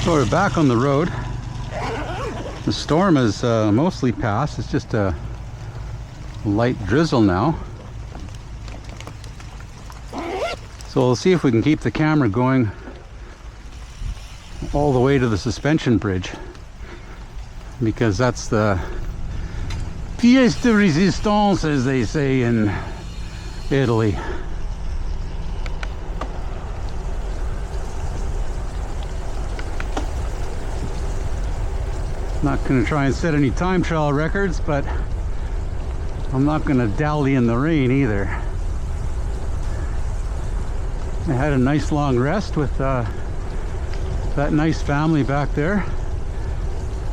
So we're back on the road. The storm is mostly past. It's just a light drizzle now. So we'll see if we can keep the camera going all the way to the suspension bridge, because that's the pièce de résistance, as they say in Italy. Not going to try and set any time trial records, but I'm not going to dally in the rain either. I had a nice long rest with that nice family back there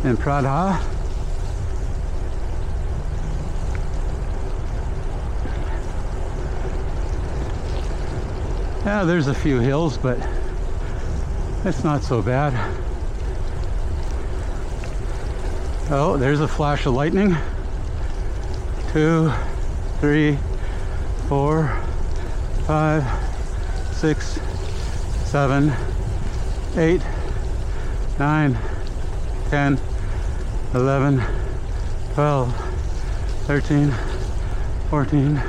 in Pradha. Yeah, there's a few hills, but it's not so bad. Oh, there's a flash of lightning. 2, 3, 4, 5, 6, 7, 8, 9, 10, 11, 12, 13, 14,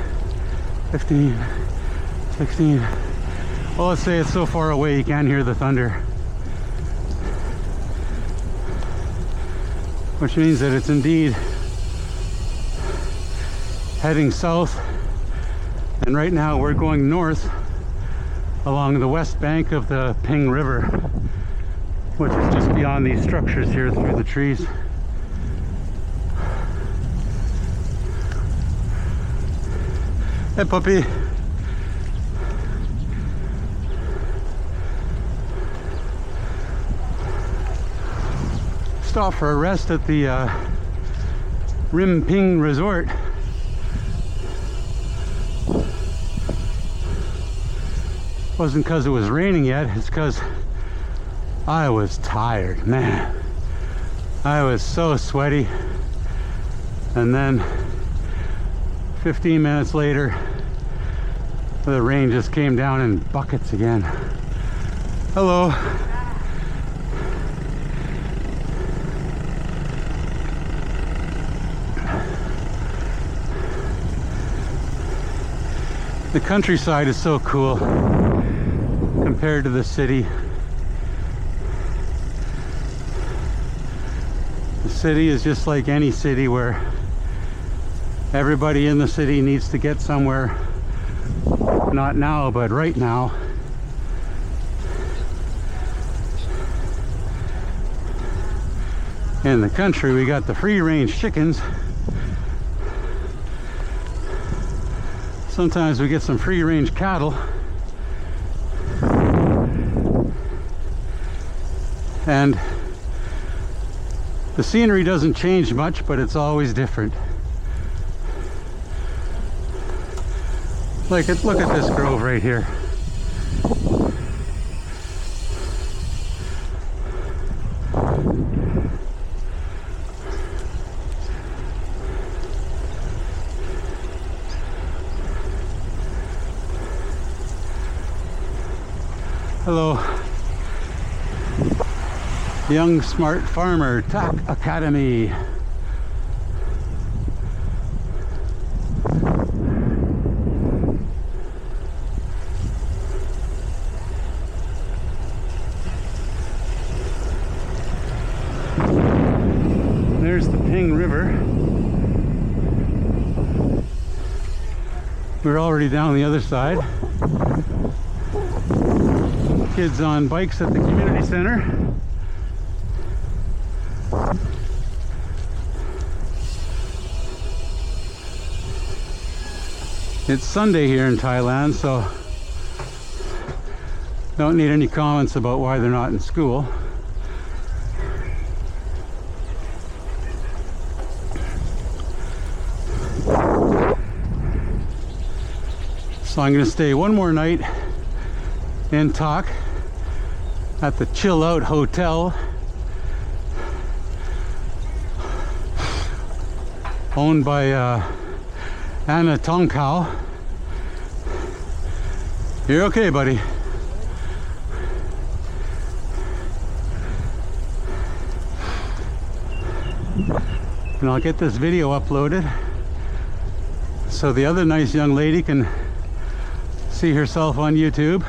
15, 16. Well, let's say it's so far away you can't hear the thunder. Which means that it's indeed heading south, and right now we're going north along the west bank of the Ping River, which is just beyond these structures here through the trees. Hey puppy. Stop for a rest at the Rim Ping Resort. Wasn't because it was raining yet, it's because I was tired, man. I was so sweaty. And then 15 minutes later, the rain just came down in buckets again. Hello. The countryside is so cool compared to the city. The city is just like any city where everybody in the city needs to get somewhere. Not now, but right now. In the country, we got the free-range chickens. Sometimes we get some free-range cattle. And the scenery doesn't change much, but it's always different. Look at this grove right here. Hello, Young Smart Farmer Tack Academy. There's the Ping River. We're already down the other side. Kids on bikes at the community center. It's Sunday here in Thailand, so don't need any comments about why they're not in school. So I'm going to stay one more night in Tak at the Chill Out Hotel, owned by Anna Tongkao. You're okay, buddy. and I'll get this video uploaded so the other nice young lady can see herself on YouTube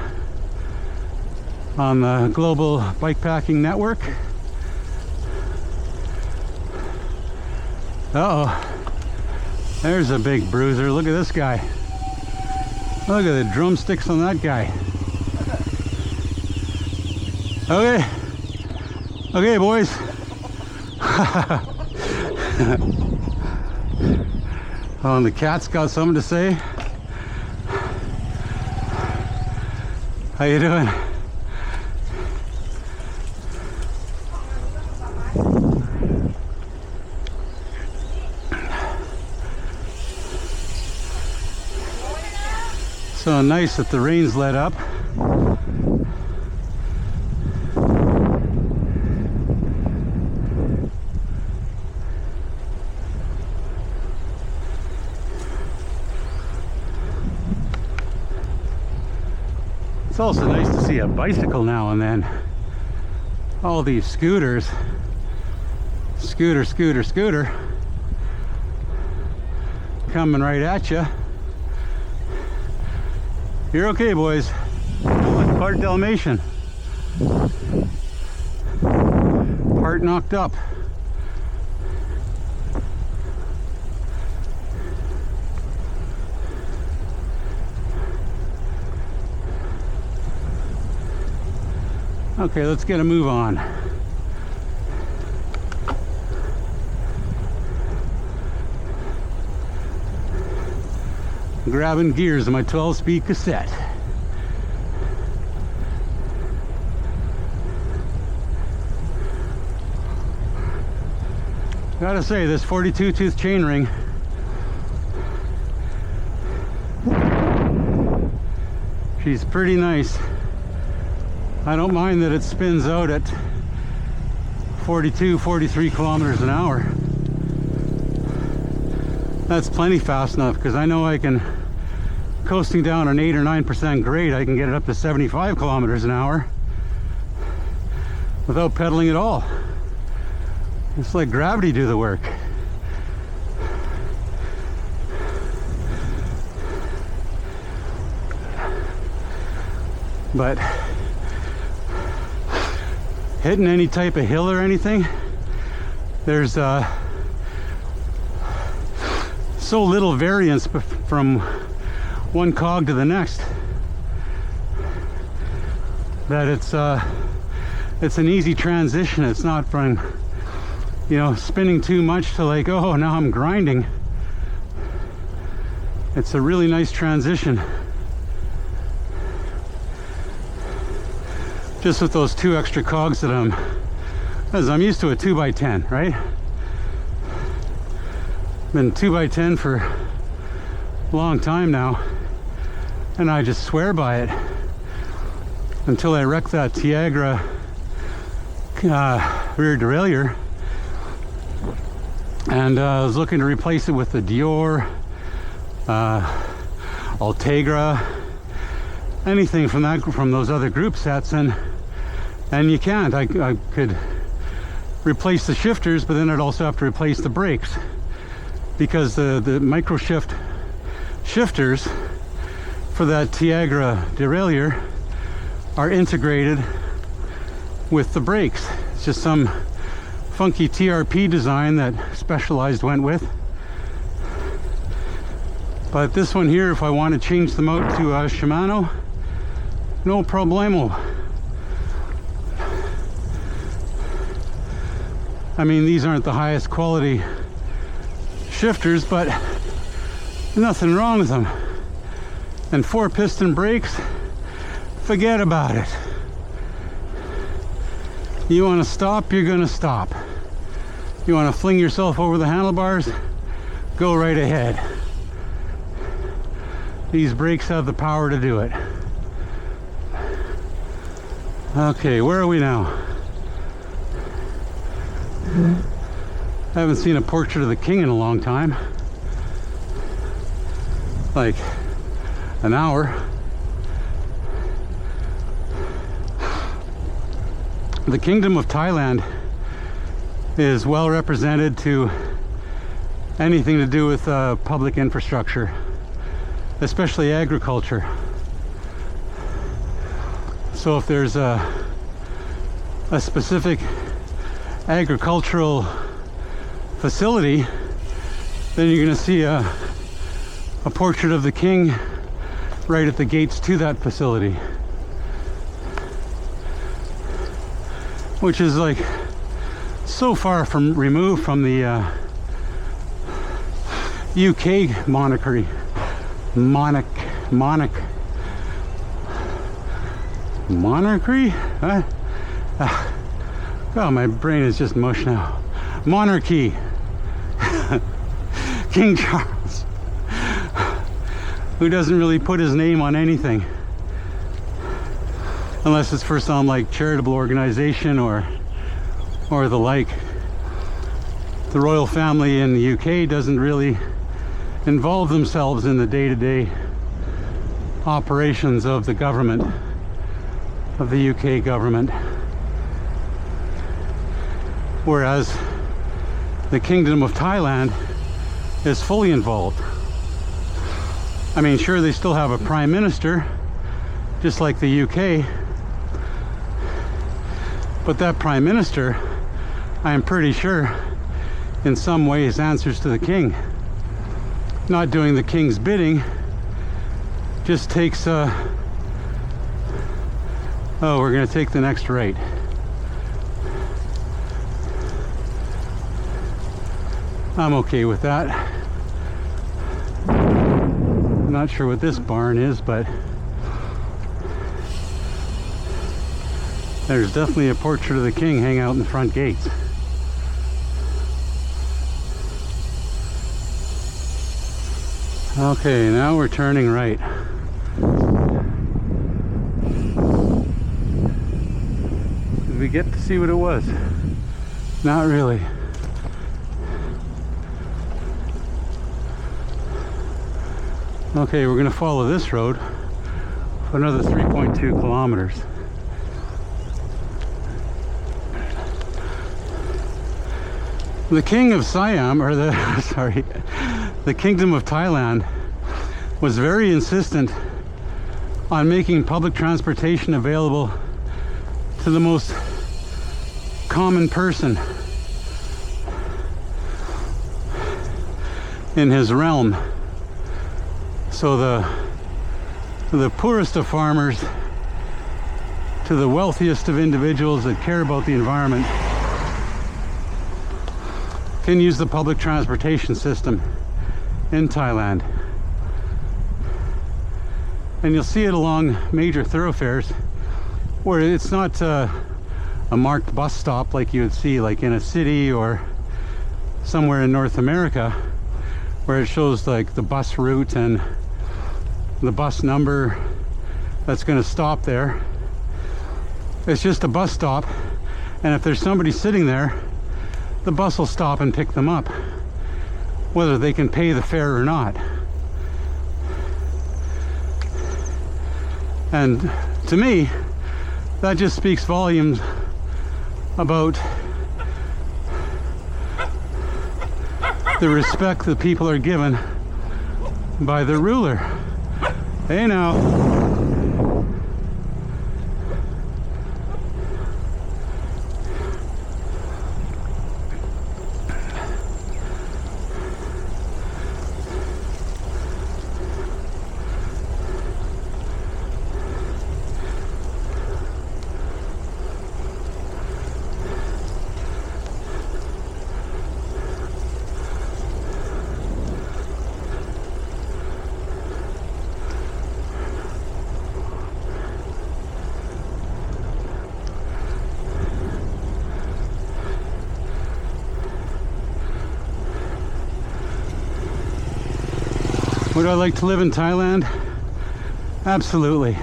on the Global Bikepacking Network. Uh-oh, there's a big bruiser. Look at this guy. Look at the drumsticks on that guy. Okay, okay, boys. Oh, and the cat's got something to say. How you doing? So nice that the rain's let up. It's also nice to see a bicycle now and then. All these scooters. Scooter, scooter, scooter. Coming right at you. You're okay, boys. Part Dalmatian. Part knocked up. Okay, let's get a move on. Grabbing gears in my 12-speed cassette. Gotta say, this 42-tooth chainring she's pretty nice. I don't mind that it spins out at 42, 43 kilometers an hour. That's plenty fast enough, because I know I can, coasting down an 8 or 9% grade, I can get it up to 75 kilometers an hour without pedaling at all. Just let gravity do the work. But hitting any type of hill or anything, there's so little variance from one cog to the next that it's an easy transition. It's not from, you know, spinning too much to like, oh, now I'm grinding. It's a really nice transition. Just with those 2 extra cogs that I'm used to a 2x10, right? Been 2x10 for a long time now, and I just swear by it until I wrecked that Tiagra rear derailleur, and I was looking to replace it with the Dior, Ultegra, anything from those other group sets, and you can't. I could replace the shifters, but then I'd also have to replace the brakes, because the micro shift shifters for that Tiagra derailleur are integrated with the brakes. It's just some funky TRP design that Specialized went with. But this one here, if I want to change them out to Shimano, no problemo. I mean, these aren't the highest quality shifters, but nothing wrong with them. And 4-piston brakes, forget about it. You want to stop, you're going to stop. You want to fling yourself over the handlebars, go right ahead. These brakes have the power to do it. Okay, where are we now? I haven't seen a portrait of the king in a long time. Like an hour. The Kingdom of Thailand is well represented to anything to do with public infrastructure, especially agriculture. So if there's a specific agricultural facility, then you're going to see a portrait of the king right at the gates to that facility, which is like so far from removed from the UK monarchy. Monarchy? Huh? Oh, my brain is just mush now. Monarchy. King Charles, who doesn't really put his name on anything unless it's for some like charitable organization or the like. The royal family in the UK doesn't really involve themselves in the day-to-day operations of the government, of the UK government, whereas the Kingdom of Thailand is fully involved. I mean, sure, they still have a prime minister, just like the UK, but that prime minister, I am pretty sure, in some ways answers to the king. Not doing the king's bidding, just takes oh, we're gonna take the next right. I'm okay with that. I'm not sure what this barn is, but there's definitely a portrait of the king hanging out in the front gates. Okay, now we're turning right. Did we get to see what it was? Not really. Okay, we're going to follow this road for another 3.2 kilometers. The king of Siam, or the Kingdom of Thailand, was very insistent on making public transportation available to the most common person in his realm. So the poorest of farmers to the wealthiest of individuals that care about the environment can use the public transportation system in Thailand. And you'll see it along major thoroughfares where it's not a marked bus stop like you would see like in a city or somewhere in North America, where it shows like the bus route and the bus number that's going to stop there. It's just a bus stop, and if there's somebody sitting there, the bus will stop and pick them up, whether they can pay the fare or not. And to me, that just speaks volumes about the respect that people are given by the ruler. Hey now. Would I like to live in Thailand? Absolutely.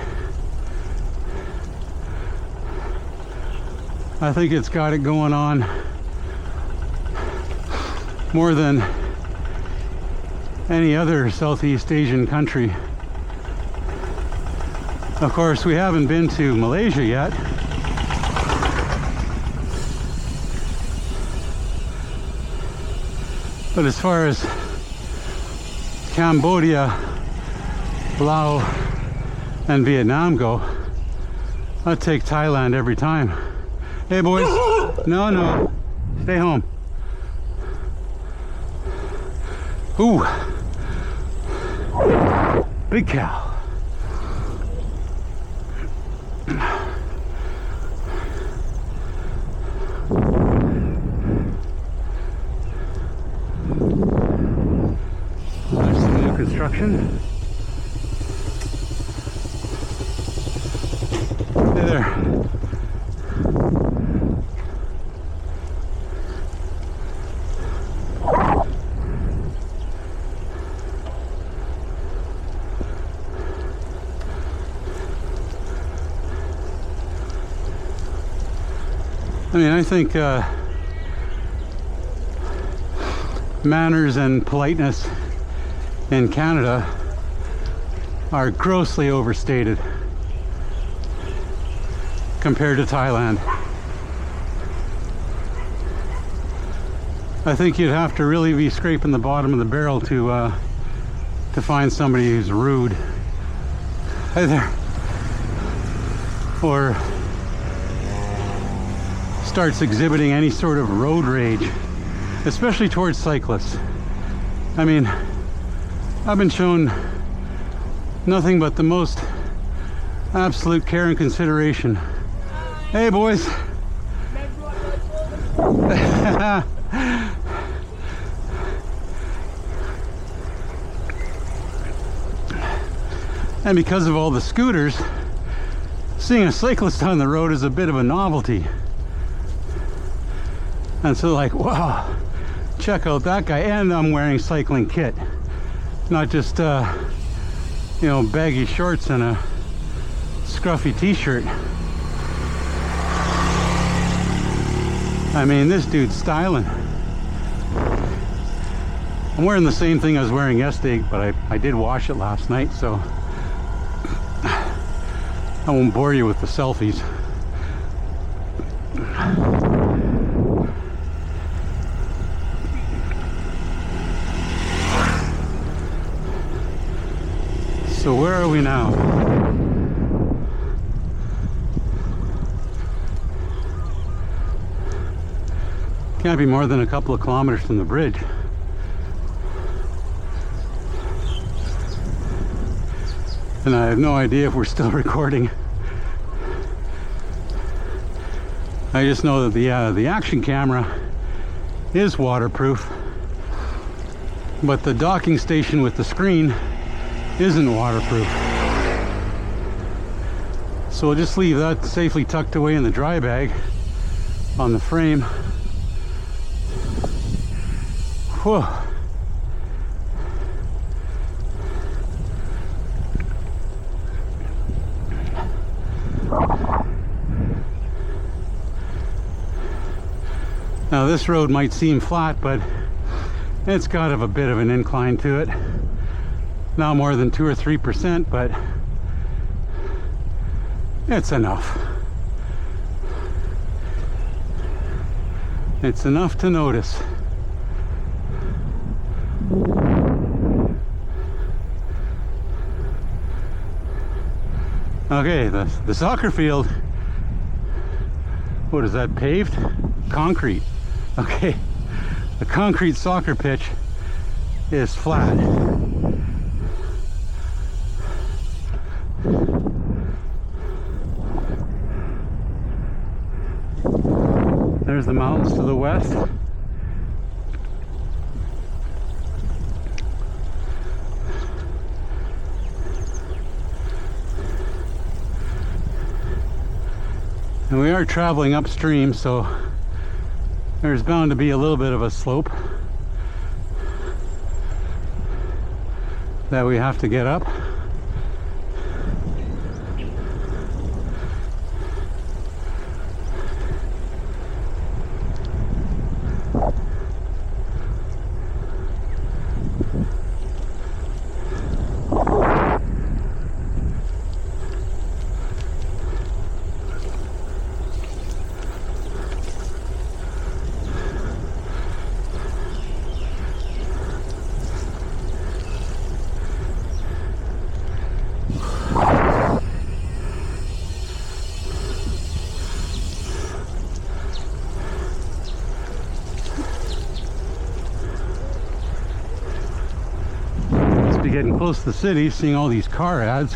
I think it's got it going on more than any other Southeast Asian country. Of course, we haven't been to Malaysia yet. But as far as Cambodia, Laos, and Vietnam go, I'd take Thailand every time. Hey boys, no, stay home. Ooh, big cow. There's some new construction. Hey there. I mean, I think manners and politeness in Canada are grossly overstated compared to Thailand. I think you'd have to really be scraping the bottom of the barrel to find somebody who's rude. Hey there. Or starts exhibiting any sort of road rage, especially towards cyclists. I mean, I've been shown nothing but the most absolute care and consideration. Hey boys. And because of all the scooters, seeing a cyclist on the road is a bit of a novelty. And so like, wow, check out that guy. And I'm wearing cycling kit, not just you know, baggy shorts and a scruffy t-shirt. I mean, this dude's styling. I'm wearing the same thing I was wearing yesterday, but I did wash it last night, so I won't bore you with the selfies. So where are we now? Can't be more than a couple of kilometers from the bridge. And I have no idea if we're still recording. I just know that the action camera is waterproof, but the docking station with the screen isn't waterproof. So we'll just leave that safely tucked away in the dry bag on the frame. Whew. Now this road might seem flat, but it's got a bit of an incline to it. Not more than 2 or 3%, but it's enough. It's enough to notice. Okay, the soccer field, what is that, paved? Concrete. Okay, the concrete soccer pitch is flat. There's the mountains to the west. And we are traveling upstream, so there's bound to be a little bit of a slope that we have to get up. getting close to the city, seeing all these car ads.